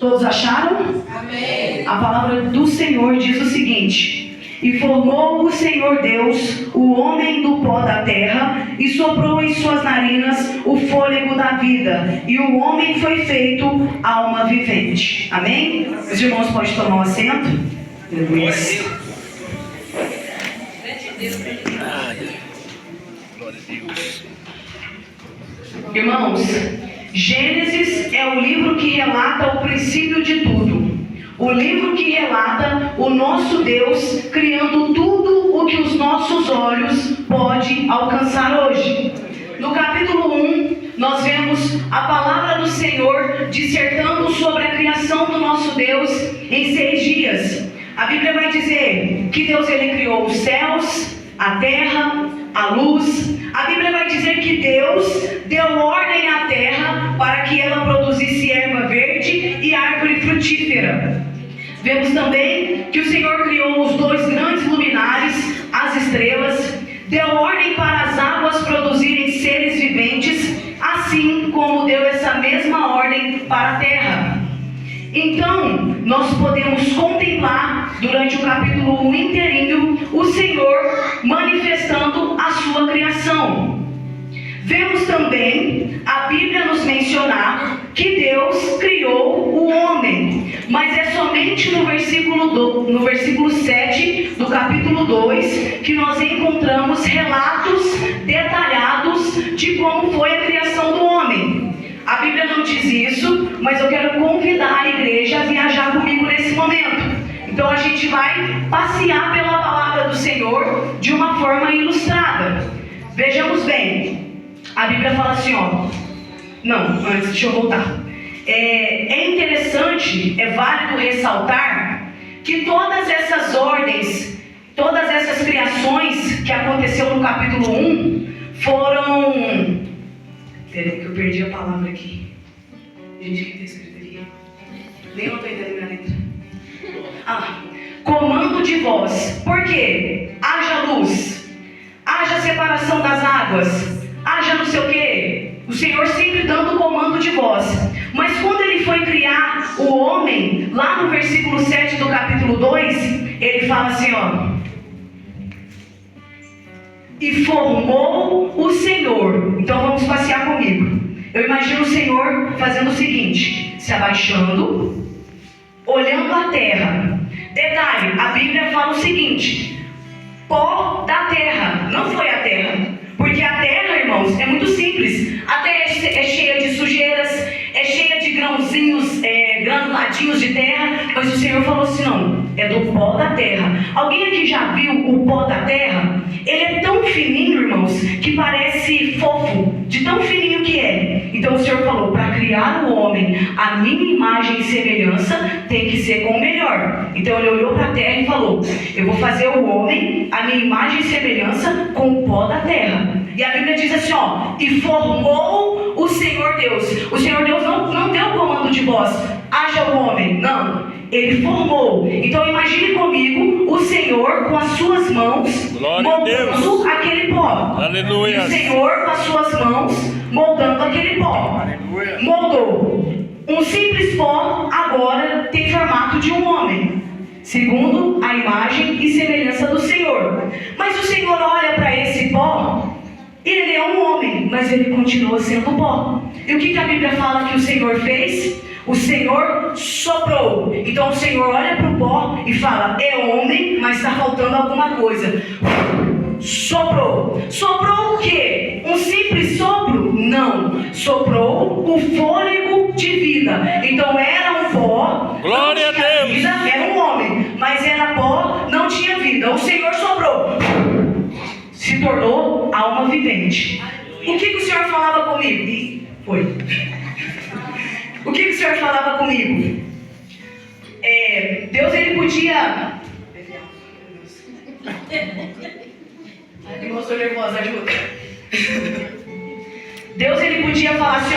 Todos acharam? Amém. A palavra do Senhor diz o seguinte: e formou o Senhor Deus o homem do pó da terra, e soprou em suas narinas o fôlego da vida, e o homem foi feito alma vivente. Amém? Os irmãos podem tomar um assento? Glória a Deus. Irmãos, Gênesis é o livro que relata o princípio de tudo. O livro que relata o nosso Deus criando tudo o que os nossos olhos podem alcançar hoje. No capítulo 1, nós vemos a palavra do Senhor dissertando sobre a criação do nosso Deus em 6 dias. A Bíblia vai dizer que Deus ele criou os céus, a terra, a luz. A Bíblia vai dizer que Deus deu ordem à terra para que ela produzisse erva verde e árvore frutífera. Vemos também que o Senhor criou os 2 grandes luminares, as estrelas, deu ordem para as águas produzirem seres viventes, assim como deu essa mesma ordem para a terra. Então, nós podemos contemplar durante o capítulo 1 inteirinho o Senhor manifestando a sua criação. Vemos também a Bíblia nos mencionar que Deus criou o homem, mas é somente no versículo 7 do capítulo 2 que nós encontramos relatos detalhados de como foi a criação do homem. A Bíblia não diz isso, mas eu quero convidar a igreja a viajar comigo nesse momento. Então a gente vai passear pela palavra do Senhor de uma forma ilustrada. Vejamos bem. A Bíblia fala assim, deixa eu voltar. É interessante, é válido ressaltar que todas essas ordens, todas essas criações que aconteceu no capítulo 1 foram... Peraí que eu perdi a palavra aqui. Gente, o que está escrito aqui? Nem eu estou entendendo minha letra. Comando de voz. Por quê? Haja luz, haja separação das águas, haja não sei o quê. O Senhor sempre dando comando de voz. Mas quando ele foi criar o homem, lá no versículo 7 do capítulo 2, ele fala assim, e formou o Senhor. Então vamos passear comigo. Eu imagino o Senhor fazendo o seguinte, se abaixando, olhando a terra. Detalhe, a Bíblia fala o seguinte: pó da terra, não foi a terra. Porque a terra, irmãos, é muito simples. A terra é cheia de sujeiras, é cheia de grãozinhos, granuladinhos de terra. Mas o Senhor falou assim, não, é do pó da terra. Alguém aqui já viu o pó da terra? Ele é tão fininho, irmãos, que parece fofo, de tão fininho que é. Então o Senhor falou, para criar o homem, a minha imagem e semelhança tem que ser com o melhor. Então ele olhou para a terra e falou, eu vou fazer o homem, a minha imagem e semelhança com o pó da terra. E a Bíblia diz assim, e formou o Senhor Deus. O Senhor Deus não deu o comando de voz, haja o homem, não. Ele formou. Então imagine comigo o Senhor com as suas mãos moldando aquele pó. Aleluia. E o Senhor com as suas mãos moldando aquele pó. Aleluia. Moldou. Um simples pó agora tem formato de um homem, segundo a imagem e semelhança do Senhor. Mas o Senhor olha para esse pó, ele é um homem, mas ele continua sendo pó. E o que a Bíblia fala que o Senhor fez? O Senhor soprou. Então o Senhor olha para o pó e fala, é homem, mas está faltando alguma coisa. Soprou. Soprou o quê? Um simples sopro? Não. Soprou o fôlego de vida. Então era um pó. Glória a Deus. Vida, era um homem, mas era pó, não tinha vida. O Senhor soprou. Se tornou alma vivente. O que o Senhor falava comigo? E foi. O que o Senhor falava comigo? Deus ele podia... Eu sou nervosa, ajuda. Deus ele podia falar assim,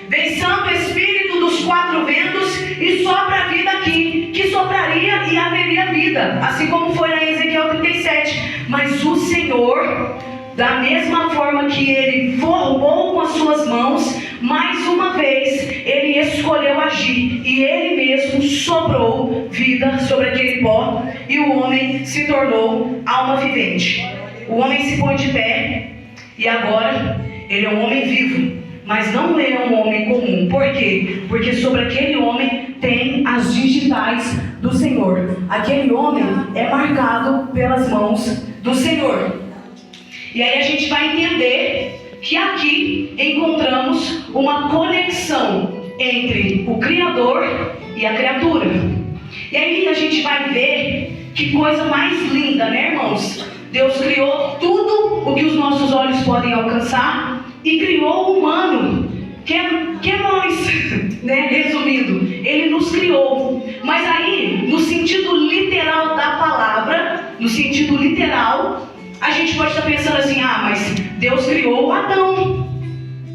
vem Santo Espírito dos 4 ventos e sopra a vida aqui, que sopraria e haveria vida, assim como foi lá em Ezequiel 37. Mas o Senhor, da mesma forma que ele formou com as suas mãos, mais uma vez ele escolheu agir, e ele soprou vida sobre aquele pó e o homem se tornou alma vivente. O homem se põe de pé e agora ele é um homem vivo, mas não é um homem comum. Por quê? Porque sobre aquele homem tem as digitais do Senhor. Aquele homem é marcado pelas mãos do Senhor. E aí a gente vai entender que aqui encontramos uma conexão entre o Criador e a criatura. E aí a gente vai ver que coisa mais linda, né, irmãos? Deus criou tudo o que os nossos olhos podem alcançar e criou o humano, que é nós, né? Resumindo, Ele nos criou. Mas aí, no sentido literal da palavra, no sentido literal, a gente pode estar pensando assim: ah, mas Deus criou Adão.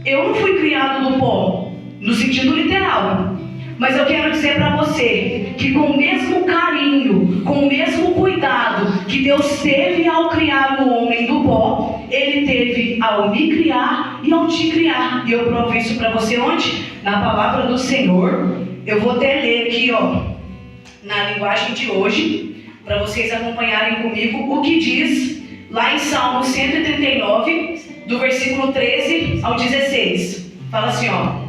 Eu não fui criado do pó, no sentido literal. Mas eu quero dizer para você que com o mesmo carinho, com o mesmo cuidado que Deus teve ao criar o homem do pó, Ele teve ao me criar e ao te criar. E eu provo isso para você onde? Na palavra do Senhor. Eu vou até ler aqui, ó, na linguagem de hoje, para vocês acompanharem comigo o que diz lá em Salmo 139, do versículo 13 ao 16. Fala assim, ó: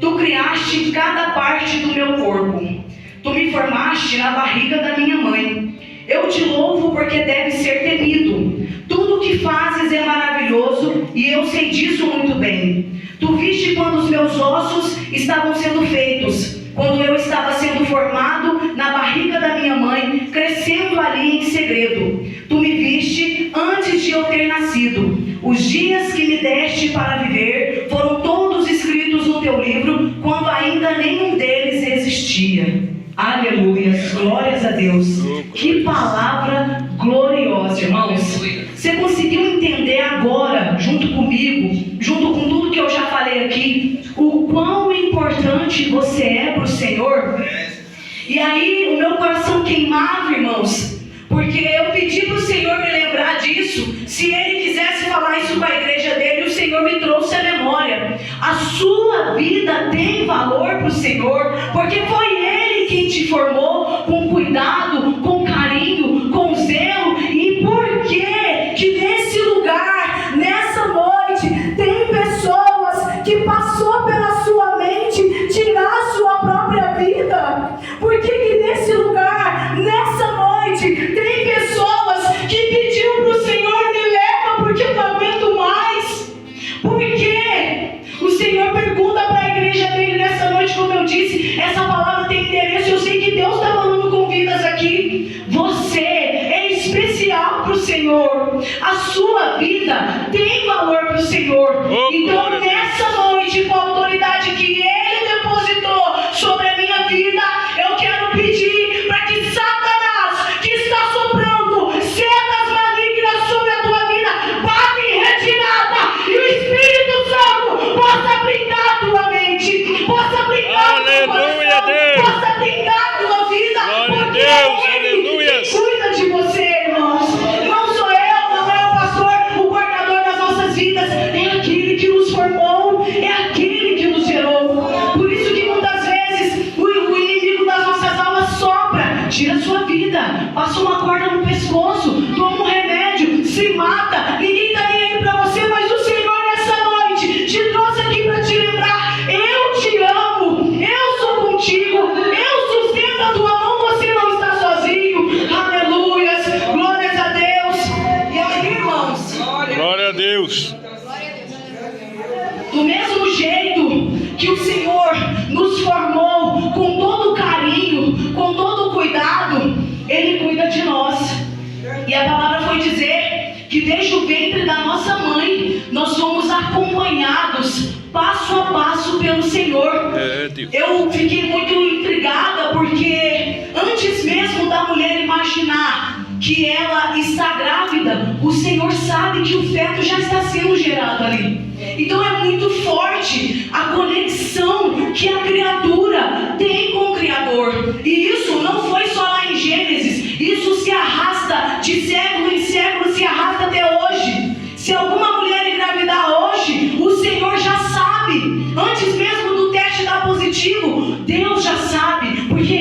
Tu criaste cada parte do meu corpo, tu me formaste na barriga da minha mãe. Eu te louvo porque deve ser temido. Tudo o que fazes é maravilhoso e eu sei disso muito bem. Tu viste quando os meus ossos estavam sendo feitos, quando eu estava sendo formado na barriga da minha mãe, crescendo ali em segredo. Tu me viste antes de eu ter nascido. Os dias que me deste para viver foram todos escritos no teu livro, quando ainda nenhum deles existia. Aleluia, glórias a Deus. Que palavra gloriosa, irmãos. Você conseguiu entender agora, junto comigo, junto com tudo que eu já falei aqui, o quão importante você é para o Senhor? E aí o meu coração queimava, irmãos, porque eu pedi para o Senhor me lembrar disso. Se Ele quisesse falar isso para a igreja dele, o Senhor me trouxe a memória. A sua vida tem valor para o Senhor, porque foi Ele quem te formou com cuidado, com carinho, com zelo. E por que nesse lugar, nessa noite, tem pessoas que passou pela sua mente tirar a sua própria vida? Por que nesse lugar, nessa noite, tem pessoas que pediram para o Senhor: me leva porque eu não aguento mais? Por quê? O Senhor pergunta para a igreja dele nessa noite, como eu disse, essa palavra tem interesse. Eu sei que Deus está falando com vidas aqui. Você é especial para o Senhor. A sua vida tem valor para o Senhor. Então nessa noite, com a autoridade que Ele depositou sobre a minha vida, eu quero pedir para que Satanás, que está soprando setas malignas sobre a tua vida, bata em retirada, e o Espírito Santo possa blindar a tua mente, possa blindar o teu coração, possa blindar a tua vida. Glória porque a Deus, é Ele aleluia. que cuida de você, irmãos. Não sou eu, não é o pastor, o guardador das nossas vidas. É aquele que nos formou, é aquele que nos gerou. Por isso que muitas vezes o inimigo das nossas almas sopra, tira sua vida, passa uma corda no pescoço, toma um remédio, se mata. Ninguém está nem aí para você, mas o Senhor nessa noite te trouxe aqui para te lembrar: eu te amo, eu sou contigo, eu sustento a tua mão, você não está sozinho. Aleluias, glórias a Deus. E aí, irmãos, Glória a Deus. do mesmo jeito que o Senhor nos formou com todo carinho, com todo cuidado, Ele cuida de nós. E a palavra foi dizer que desde o ventre da nossa mãe nós somos acompanhados passo a passo pelo Senhor. Deus. Eu fiquei muito intrigada, porque antes mesmo da mulher imaginar que ela está grávida, o Senhor sabe que o feto já está sendo gerado ali. Então é muito forte a conexão que a criatura tem com o Criador. E isso não foi só lá em Gênesis, isso se arrasta de século em século, se arrasta até hoje. Se alguma mulher engravidar hoje, o Senhor já sabe. Antes mesmo do teste dar positivo, Deus já sabe, porque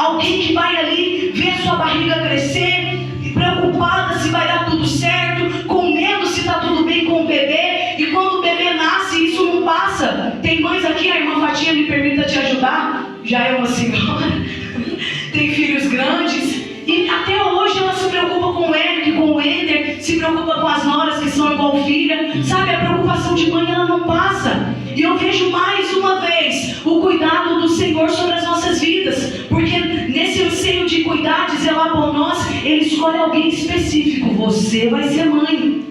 alguém que vai ali ver sua barriga crescer, preocupada se vai dar tudo certo, com medo se está tudo bem com o bebê, e quando o bebê nasce, isso não passa. Tem mães aqui, a irmã Fatinha me permita te ajudar, já é uma senhora, tem filhos grandes, e até hoje ela se preocupa com o Eric, com o Ender, se preocupa com as noras que são igual filha, sabe, a preocupação de mãe ela não passa. E eu vejo mais uma vez o cuidado do Senhor sobre as nossas vidas, porque nesse anseio de cuidar, de zelar por nós, Ele escolhe alguém específico. Você vai ser mãe.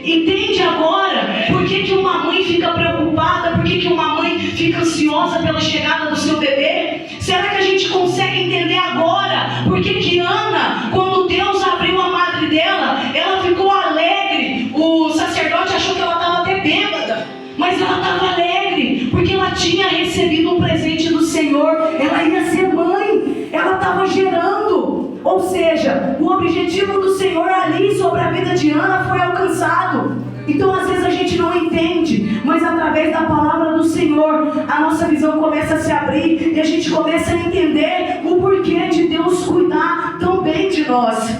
Entende agora por que uma mãe fica preocupada, por que uma mãe fica ansiosa pela chegada do seu bebê? Será que a gente consegue entender agora por que Ana, quando Deus abriu a madre dela, ela ficou alegre? O sacerdote achou que ela estava até bêbada, mas ela estava alegre, porque ela tinha recebido um presente do Senhor. Ela ia ser mãe, ela estava gerando. Ou seja, o objetivo do Senhor ali sobre a vida de Ana foi alcançado. Então às vezes a gente não entende, mas através da palavra do Senhor, a nossa visão começa a se abrir e a gente começa a entender o porquê de Deus cuidar tão bem de nós.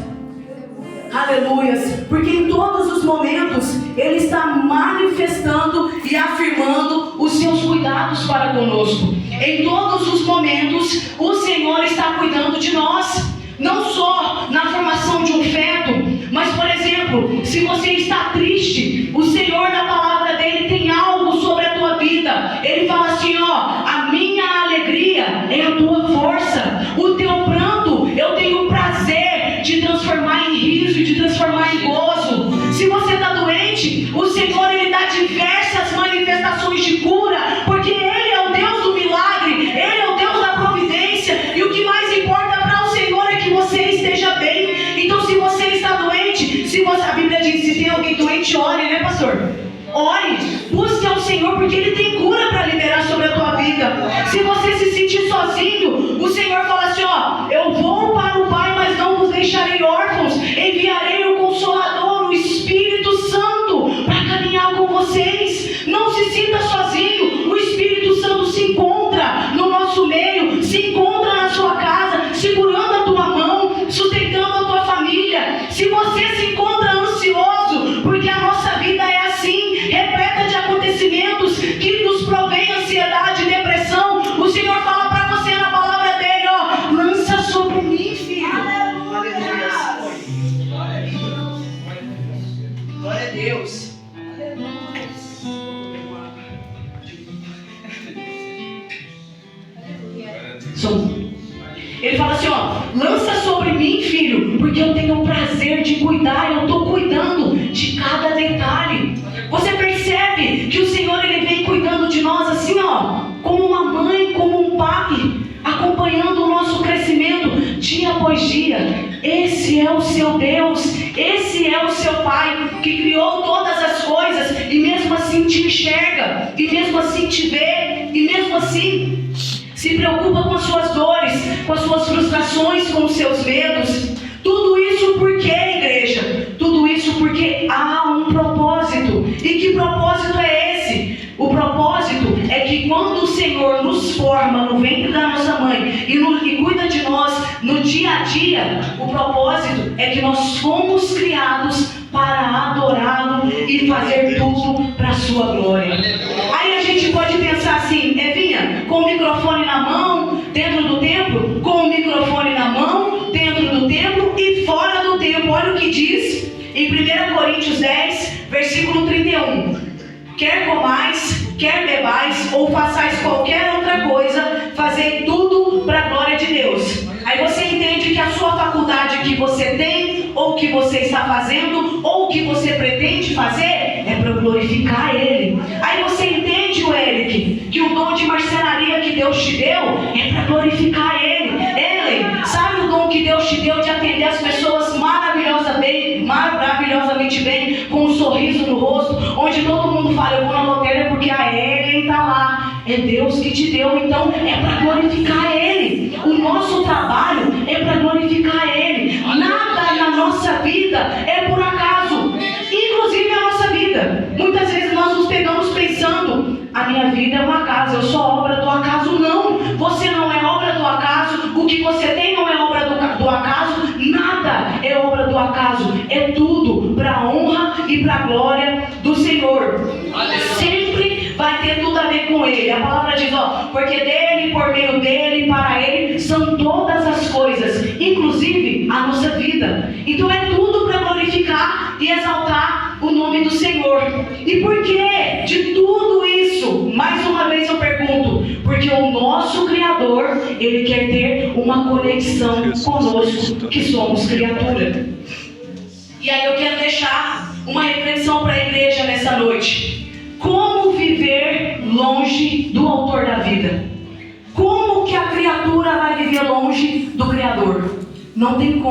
Aleluias, porque em todos os momentos Ele está manifestando e afirmando os seus cuidados para conosco. Em todos os momentos o Senhor está cuidando de nós, não só na formação de um feto, mas por exemplo, se você está triste, o Senhor na palavra dele tem algo sobre a tua vida. Ele fala assim, ó, a minha alegria é a tua força, o teu pranto eu tenho prazer de transformar em riso, de transformar em gozo. Se você está doente, o Senhor ele dá diversas manifestações de cura, porque Ele é o Deus do milagre, Ele é o Deus da providência, e o que mais importa para o Senhor é que você esteja bem. Então se você está doente, a Bíblia diz, se tem alguém doente, ore, né, pastor? Ore, busque ao Senhor, porque Ele tem cura para liberar sobre a tua vida. Se você se sentir sozinho, o Senhor fala assim, ó, eu vou para o Pai, mas não vos deixarei órfãos, enviarei o Consolador, o Espírito Santo, para caminhar com vocês. Não se sinta sozinho, o Espírito Santo se encontra no nosso meio, se encontra na sua casa, segurando a tua mão, sustentando a tua família. Se você se encontra ansioso, porque a nossa vida é assim, repleta de acontecimentos que nos provém ansiedade e depressão, o Senhor fala para você na palavra dele, ó, lança sobre mim, filho. Aleluia. Glória a Deus. Ele fala assim, ó, lança sobre mim, filho, porque eu tenho o prazer de cuidar, eu estou cuidando de cada detalhe. Você percebe que o Senhor ele vem cuidando de nós assim, ó, como uma mãe, como um pai, acompanhando o nosso crescimento dia após dia. Esse é o seu Deus, esse é o seu Pai que criou todas as coisas e mesmo assim te enxerga, e mesmo assim te vê, e mesmo assim se preocupa com as suas dores, com as suas frustrações, com os seus medos. Tudo isso por quê, igreja? Tudo isso porque há um propósito. E que propósito é esse? O propósito é que quando o Senhor nos forma no ventre da nossa mãe e cuida de nós no dia a dia, o propósito é que nós fomos criados para adorá-lo e fazer tudo para a sua glória. Aí a gente pode pensar assim, Evinha, com o microfone na mão, dentro do templo, com o microfone na mão, dentro do templo e fora do templo. Olha o que diz em 1 Coríntios 10, versículo 31. Quer comais, quer bebais, ou façais qualquer outra coisa, fazei tudo para a glória de Deus. Aí você entende que a sua faculdade que você tem, ou que você está fazendo, ou que você pretende fazer, é para glorificar Ele. Aí você entende, o Eric, que o dom de marcenaria que Deus te deu é para glorificar Ele. Ellen, sabe o dom que Deus te deu de atender as pessoas maravilhosamente bem, com um sorriso no rosto, onde todo mundo fala, eu vou na lotérica porque a Ellen está lá. É Deus que te deu, então é para glorificar Ele. O nosso trabalho é para glorificar Ele. Nada na nossa vida é por acaso, inclusive a nossa vida. Muitas vezes nós nos pegamos pensando, a minha vida é um acaso, eu sou obra do acaso. Não, você não é obra do acaso, o que você tem não é obra do acaso, nada é obra do acaso, é tudo para a honra e para a glória do Senhor. Sempre vai ter tudo a ver com Ele. A palavra diz, porque dele, por meio dele, para Ele, são todas as coisas, inclusive a nossa vida. Então é tudo para glorificar e exaltar o nome do Senhor. E por que de tudo isso? Mais uma vez eu pergunto, porque o nosso Criador, Ele quer ter uma conexão conosco, que somos criatura. E aí eu quero deixar uma reflexão para a igreja nessa noite. Como viver longe do autor da vida? Como que a criatura vai viver longe do Criador? Não tem como.